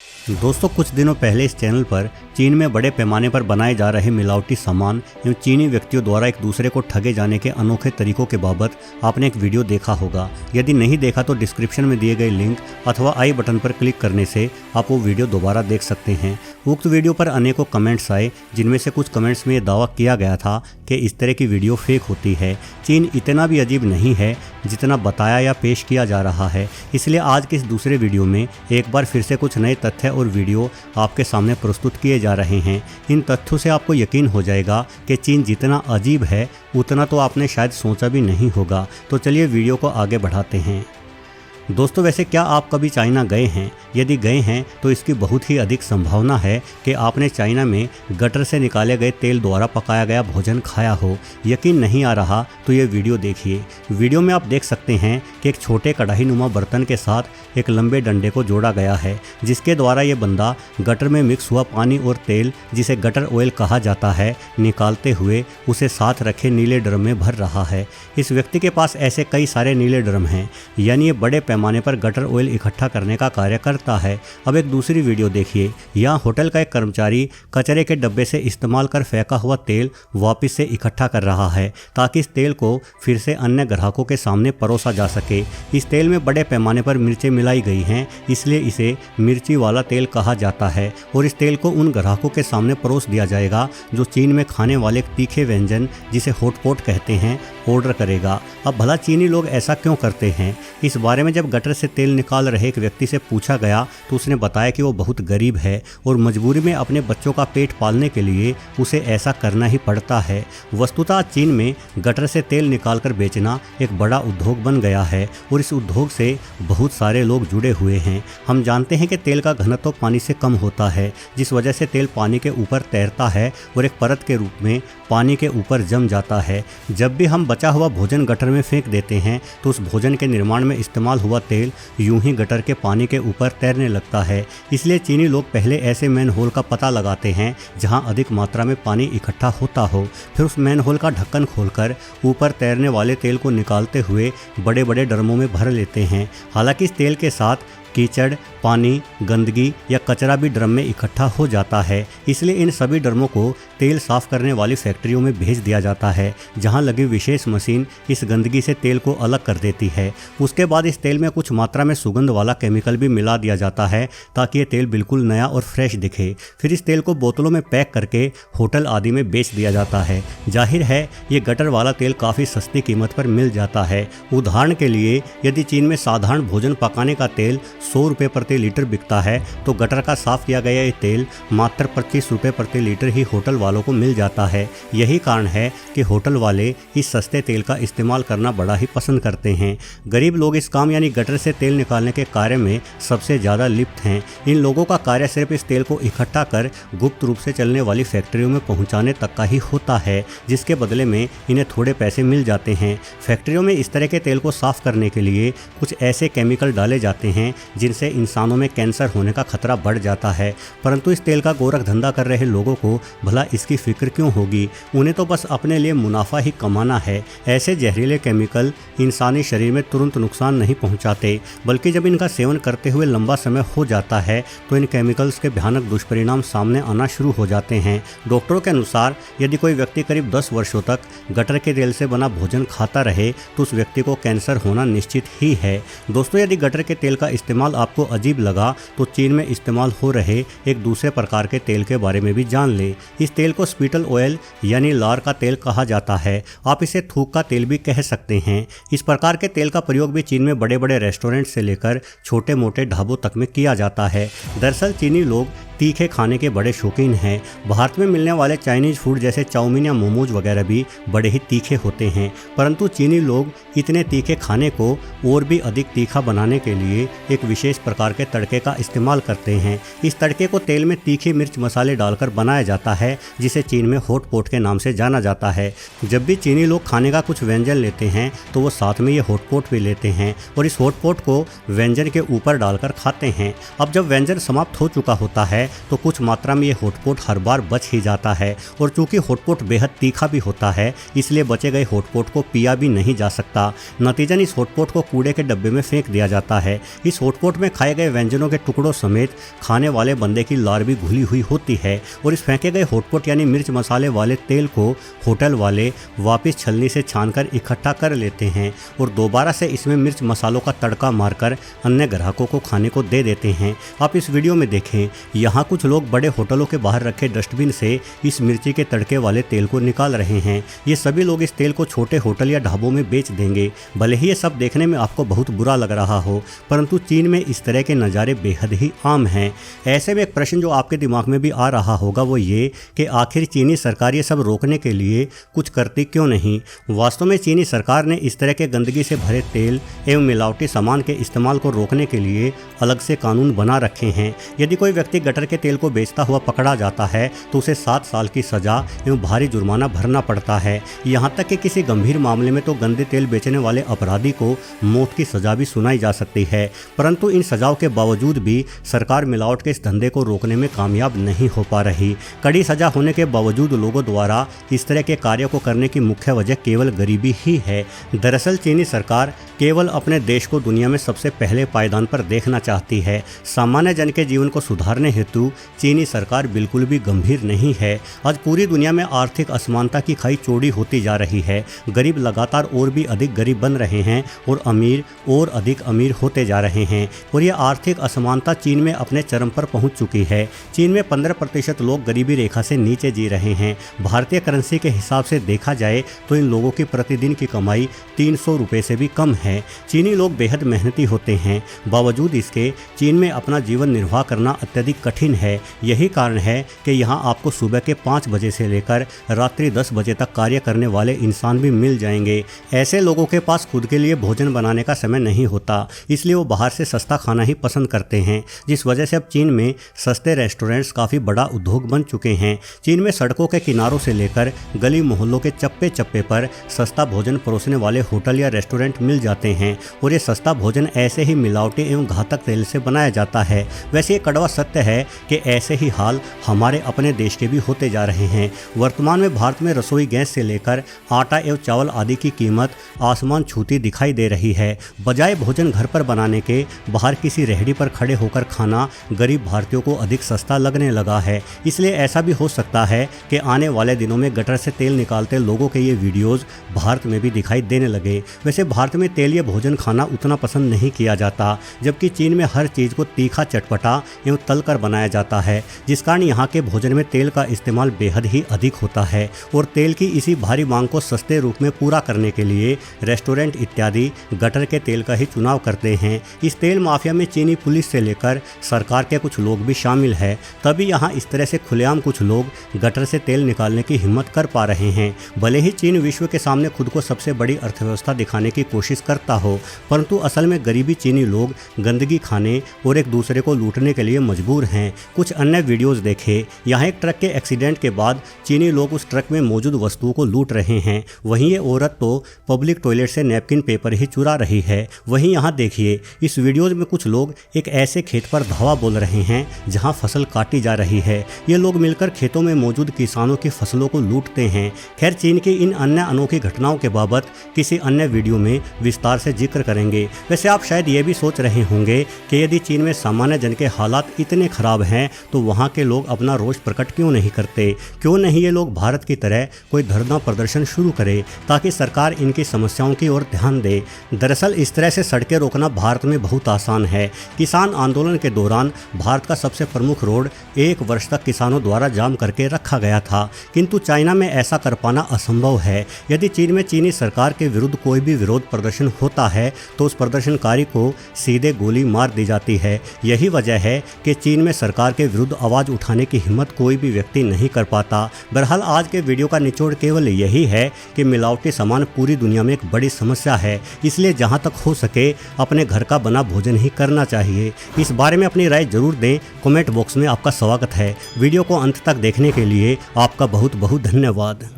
दोस्तों, कुछ दिनों पहले इस चैनल पर चीन में बड़े पैमाने पर बनाए जा रहे मिलावटी सामान एवं चीनी व्यक्तियों द्वारा एक दूसरे को ठगे जाने के अनोखे तरीकों के बाबत आपने एक वीडियो देखा होगा। यदि नहीं देखा तो डिस्क्रिप्शन में दिए गए लिंक अथवा आई बटन पर क्लिक करने से आप वो वीडियो दोबारा देख सकते हैं। उक्त वीडियो पर अनेकों कमेंट्स आए, जिनमें से कुछ कमेंट्स में ये दावा किया गया था कि इस तरह की वीडियो फेक होती है। चीन इतना भी अजीब नहीं है जितना बताया या पेश किया जा रहा है। इसलिए आज के इस दूसरे वीडियो में एक बार फिर से कुछ नए तथ्य और वीडियो आपके सामने प्रस्तुत किए जा रहे हैं। इन तथ्यों से आपको यकीन हो जाएगा कि चीन जितना अजीब है उतना तो आपने शायद सोचा भी नहीं होगा। तो चलिए वीडियो को आगे बढ़ाते हैं। दोस्तों, वैसे क्या आप कभी चाइना गए हैं? यदि गए हैं तो इसकी बहुत ही अधिक संभावना है कि आपने चाइना में गटर से निकाले गए तेल द्वारा पकाया गया भोजन खाया हो। यकीन नहीं आ रहा तो ये वीडियो देखिए। वीडियो में आप देख सकते हैं कि एक छोटे कढ़ाई नुमा बर्तन के साथ एक लंबे डंडे को जोड़ा गया है, जिसके द्वारा ये बंदा गटर में मिक्स हुआ पानी और तेल, जिसे गटर ऑयल कहा जाता है, निकालते हुए उसे साथ रखे नीले ड्रम में भर रहा है। इस व्यक्ति के पास ऐसे कई सारे नीले ड्रम हैं, यानी ये बड़े पैमाने पर गटर ऑयल इकट्ठा करने का कार्य करता है। अब एक दूसरी वीडियो देखिए। यहाँ होटल का एक कर्मचारी कचरे के डब्बे से इस्तेमाल कर फेंका हुआ तेल वापस से इकट्ठा कर रहा है, ताकि इस तेल को फिर से अन्य ग्राहकों के सामने परोसा जा सके। इस तेल में बड़े पैमाने पर मिर्चें मिलाई गई हैं, इसलिए इसे मिर्ची वाला तेल कहा जाता है और इस तेल को उन ग्राहकों के सामने परोस दिया जाएगा जो चीन में खाने वाले तीखे व्यंजन, जिसे हॉटपॉट कहते हैं, ऑर्डर करेगा। अब भला चीनी लोग ऐसा क्यों करते हैं? इस बारे में जब गटर से तेल निकाल रहे एक व्यक्ति से पूछा गया तो उसने बताया कि वो बहुत गरीब है और मजबूरी में अपने बच्चों का पेट पालने के लिए उसे ऐसा करना ही पड़ता है। वस्तुतः चीन में गटर से तेल निकालकर बेचना एक बड़ा उद्योग बन गया है और इस उद्योग से बहुत सारे लोग जुड़े हुए हैं। हम जानते हैं कि तेल का घनत्व पानी से कम होता है, जिस वजह से तेल पानी के ऊपर तैरता है और एक परत के रूप में पानी के ऊपर जम जाता है। जब भी हम बचा हुआ भोजन गटर में फेंक देते हैं तो उस भोजन के निर्माण में इस्तेमाल हुआ तेल यूं ही गटर के पानी के ऊपर तैरने लगता है। इसलिए चीनी लोग पहले ऐसे मैन होल का पता लगाते हैं जहां अधिक मात्रा में पानी इकट्ठा होता हो, फिर उस मैन होल का ढक्कन खोलकर ऊपर तैरने वाले तेल को निकालते हुए बड़े बड़े ड्रमों में भर लेते हैं। हालांकि इस तेल के साथ कीचड़, पानी, गंदगी या कचरा भी ड्रम में इकट्ठा हो जाता है। इसलिए इन सभी ड्रमों को तेल साफ करने वाली फैक्ट्रियों में भेज दिया जाता है, जहां लगी विशेष मशीन इस गंदगी से तेल को अलग कर देती है। उसके बाद इस तेल में कुछ मात्रा में सुगंध वाला केमिकल भी मिला दिया जाता है, ताकि ये तेल बिल्कुल नया और फ्रेश दिखे। फिर इस तेल को बोतलों में पैक करके होटल आदि में बेच दिया जाता है। जाहिर है ये गटर वाला तेल काफ़ी सस्ती कीमत पर मिल जाता है। उदाहरण के लिए, यदि चीन में साधारण भोजन पकाने का तेल 100 रुपये प्रति लीटर बिकता है, तो गटर का साफ किया गया ये तेल मात्र 25 रुपये प्रति लीटर ही होटल वालों को मिल जाता है। यही कारण है कि होटल वाले इस सस्ते तेल का इस्तेमाल करना बड़ा ही पसंद करते हैं। गरीब लोग इस काम यानी गटर से तेल निकालने के कार्य में सबसे ज़्यादा लिप्त हैं। इन लोगों का कार्य सिर्फ इस तेल को इकट्ठा कर गुप्त रूप से चलने वाली फैक्ट्रियों में पहुँचाने तक का ही होता है, जिसके बदले में इन्हें थोड़े पैसे मिल जाते हैं। फैक्ट्रियों में इस तरह के तेल को साफ करने के लिए कुछ ऐसे केमिकल डाले जाते हैं जिनसे इंसानों में कैंसर होने का खतरा बढ़ जाता है। परंतु इस तेल का गोरख धंधा कर रहे लोगों को भला इसकी फिक्र क्यों होगी? उन्हें तो बस अपने लिए मुनाफा ही कमाना है। ऐसे जहरीले केमिकल इंसानी शरीर में तुरंत नुकसान नहीं पहुंचाते, बल्कि जब इनका सेवन करते हुए लंबा समय हो जाता है तो इन केमिकल्स के भयानक दुष्परिणाम सामने आना शुरू हो जाते हैं। डॉक्टरों के अनुसार यदि कोई व्यक्ति करीब 10 वर्षों तक गटर के तेल से बना भोजन खाता रहे तो उस व्यक्ति को कैंसर होना निश्चित ही है। दोस्तों, यदि गटर के तेल का इस्तेमाल आपको अजीब लगा तो चीन में इस्तेमाल हो रहे एक दूसरे प्रकार के तेल के बारे में भी जान लें। इस तेल को स्पीटल ऑयल यानी लार का तेल कहा जाता है। आप इसे थूक का तेल भी कह सकते हैं। इस प्रकार के तेल का प्रयोग भी चीन में बड़े बड़े रेस्टोरेंट से लेकर छोटे मोटे ढाबों तक में किया जाता है। दरअसल चीनी लोग तीखे खाने के बड़े शौकीन हैं। भारत में मिलने वाले चाइनीज़ फूड जैसे चाउमीन या मोमोज वगैरह भी बड़े ही तीखे होते हैं, परंतु चीनी लोग इतने तीखे खाने को और भी अधिक तीखा बनाने के लिए एक विशेष प्रकार के तड़के का इस्तेमाल करते हैं। इस तड़के को तेल में तीखी मिर्च मसाले डालकर बनाया जाता है, जिसे चीन में हॉटपॉट के नाम से जाना जाता है। जब भी चीनी लोग खाने का कुछ व्यंजन लेते हैं तो वो साथ में ये हॉटपॉट भी लेते हैं और इस हॉटपॉट को व्यंजन के ऊपर डालकर खाते हैं। अब जब व्यंजन समाप्त हो चुका होता है है तो कुछ मात्रा में ये हॉटपॉट हर बार बच ही जाता है, और चूंकि हॉटपॉट बेहद तीखा भी होता है इसलिए बचे गए हॉटपॉट को पिया भी नहीं जा सकता। नतीजन इस हॉटपॉट को कूड़े के डब्बे में फेंक दिया जाता है। इस हॉटपॉट में खाए गए व्यंजनों के टुकड़ों समेत खाने वाले बंदे की लार भी घुली हुई होती है, और इस फेंके गए हॉटपॉट यानी मिर्च मसाले वाले तेल को होटल वाले वापस छलनी से छानकर इकट्ठा कर लेते हैं और दोबारा से इसमें मिर्च मसालों का तड़का मारकर अन्य ग्राहकों को खाने को दे देते हैं। आप इस वीडियो में देखें, यहाँ कुछ लोग बड़े होटलों के बाहर रखे डस्टबिन से इस मिर्ची के तड़के वाले तेल को निकाल रहे हैं। ये सभी लोग इस तेल को छोटे होटल या ढाबों में बेच देंगे। भले ही ये सब देखने में आपको बहुत बुरा लग रहा हो, परंतु चीन में इस तरह के नज़ारे बेहद ही आम हैं। ऐसे में एक प्रश्न जो आपके दिमाग में भी आ रहा होगा वो ये कि आखिर चीनी सरकार ये सब रोकने के लिए कुछ करती क्यों नहीं। वास्तव में चीनी सरकार ने इस तरह के गंदगी से भरे तेल एवं मिलावटी सामान के इस्तेमाल को रोकने के लिए अलग से कानून बना रखे हैं। यदि कोई व्यक्ति गटर के तेल को बेचता हुआ पकड़ा जाता है तो उसे 7 साल की सजा एवं भारी जुर्माना भरना पड़ता है। यहाँ तक कि किसी गंभीर मामले में तो गंदे तेल बेचने वाले अपराधी को मौत की सजा भी सुनाई जा सकती है। परंतु इन सजाओं के बावजूद भी सरकार मिलावट के इस धंधे को रोकने में कामयाब नहीं हो पा रही। कड़ी सजा होने के बावजूद लोगों द्वारा इस तरह के कार्यों को करने की मुख्य वजह केवल गरीबी ही है। दरअसल चीनी सरकार केवल अपने देश को दुनिया में सबसे पहले पायदान पर देखना चाहती है। सामान्य जन के जीवन को सुधारने हेतु चीनी सरकार बिल्कुल भी गंभीर नहीं है। आज पूरी दुनिया में आर्थिक असमानता की खाई चौड़ी होती जा रही है। गरीब लगातार और भी अधिक गरीब बन रहे हैं और अमीर और अधिक अमीर होते जा रहे हैं, और यह आर्थिक असमानता चीन में अपने चरम पर पहुंच चुकी है। चीन में 15% लोग गरीबी रेखा से नीचे जी रहे हैं। भारतीय करेंसी के हिसाब से देखा जाए तो इन लोगों की प्रतिदिन की कमाई 300 रुपये से भी कम है। चीनी लोग बेहद मेहनती होते हैं, बावजूद इसके चीन में अपना जीवन निर्वाह करना अत्यधिक कठिन है। यही कारण है कि यहाँ आपको सुबह के 5 बजे से लेकर रात्रि 10 बजे तक कार्य करने वाले इंसान भी मिल जाएंगे। ऐसे लोगों के पास खुद के लिए भोजन बनाने का समय नहीं होता, इसलिए वो बाहर से सस्ता खाना ही पसंद करते हैं, जिस वजह से अब चीन में सस्ते रेस्टोरेंट्स काफ़ी बड़ा उद्योग बन चुके हैं। चीन में सड़कों के किनारों से लेकर गली मोहल्लों के चप्पे चप्पे पर सस्ता भोजन परोसने वाले होटल या रेस्टोरेंट मिल जाते हैं, और ये सस्ता भोजन ऐसे ही मिलावटी एवं घातक तेल से बनाया जाता है। वैसे ये कड़वा सत्य है कि ऐसे ही हाल हमारे अपने देश के भी होते जा रहे हैं। वर्तमान में भारत में रसोई गैस से लेकर आटा एवं चावल आदि की कीमत आसमान छूती दिखाई दे रही है। बजाय भोजन घर पर बनाने के बाहर किसी रेहड़ी पर खड़े होकर खाना गरीब भारतीयों को अधिक सस्ता लगने लगा है। इसलिए ऐसा भी हो सकता है कि आने वाले दिनों में गटर से तेल निकालते लोगों के ये वीडियोस भारत में भी दिखाई देने लगे। वैसे भारत में तेलीय भोजन खाना उतना पसंद नहीं किया जाता, जबकि चीन में हर चीज़ को तीखा, चटपटा एवं तलकर बनाया जाता है, जिस कारण यहाँ के भोजन में तेल का इस्तेमाल बेहद ही अधिक होता है। और तेल की इसी भारी मांग को सस्ते रूप में पूरा करने के लिए रेस्टोरेंट इत्यादि गटर के तेल का ही चुनाव करते हैं। इस तेल माफिया में चीनी पुलिस से लेकर सरकार के कुछ लोग भी शामिल हैं, तभी यहाँ इस तरह से खुलेआम कुछ लोग गटर से तेल निकालने की हिम्मत कर पा रहे हैं। भले ही चीन विश्व के सामने खुद को सबसे बड़ी अर्थव्यवस्था दिखाने की कोशिश करता हो, परंतु असल में गरीबी चीनी लोग गंदगी खाने और एक दूसरे को लूटने के लिए मजबूर हैं। कुछ अन्य वीडियोस देखें। यहाँ एक ट्रक के एक्सीडेंट के बाद चीनी लोग उस ट्रक में मौजूद वस्तुओं को लूट रहे हैं। वहीं ये औरत तो पब्लिक टॉयलेट से नैपकिन पेपर ही चुरा रही है। वहीं यहाँ देखिए, इस वीडियोज में कुछ लोग एक ऐसे खेत पर धावा बोल रहे हैं जहाँ फसल काटी जा रही है। ये लोग मिलकर खेतों में मौजूद किसानों की फसलों को लूटते हैं। खैर, चीन की इन अन्य अनोखी घटनाओं के बाबत किसी अन्य वीडियो में विस्तार से जिक्र करेंगे। वैसे आप शायद ये भी सोच रहे होंगे कि यदि चीन में सामान्य जन के हालात इतने खराब हैं तो वहाँ के लोग अपना रोष प्रकट क्यों नहीं करते। क्यों नहीं ये लोग भारत की तरह कोई धरना प्रदर्शन शुरू करे ताकि सरकार इनकी समस्याओं की ओर ध्यान दे। दरअसल इस तरह से सड़कें रोकना भारत में बहुत आसान है। किसान आंदोलन के दौरान भारत का सबसे प्रमुख रोड 1 वर्ष तक किसानों द्वारा जाम करके रखा गया था, किंतु चाइना में ऐसा कर पाना असंभव है। यदि चीन में चीनी सरकार के विरुद्ध कोई भी विरोध प्रदर्शन होता है तो उस प्रदर्शनकारी को सीधे गोली मार दी जाती है। यही वजह है कि चीन में सरकार के विरुद्ध आवाज़ उठाने की हिम्मत कोई भी व्यक्ति नहीं कर पाता। बहरहाल आज के वीडियो का निचोड़ केवल यही है कि मिलावटी सामान पूरी दुनिया में एक बड़ी समस्या है, इसलिए जहां तक हो सके अपने घर का बना भोजन ही करना चाहिए। इस बारे में अपनी राय जरूर दें। कमेंट बॉक्स में आपका स्वागत है। वीडियो को अंत तक देखने के लिए आपका बहुत बहुत धन्यवाद।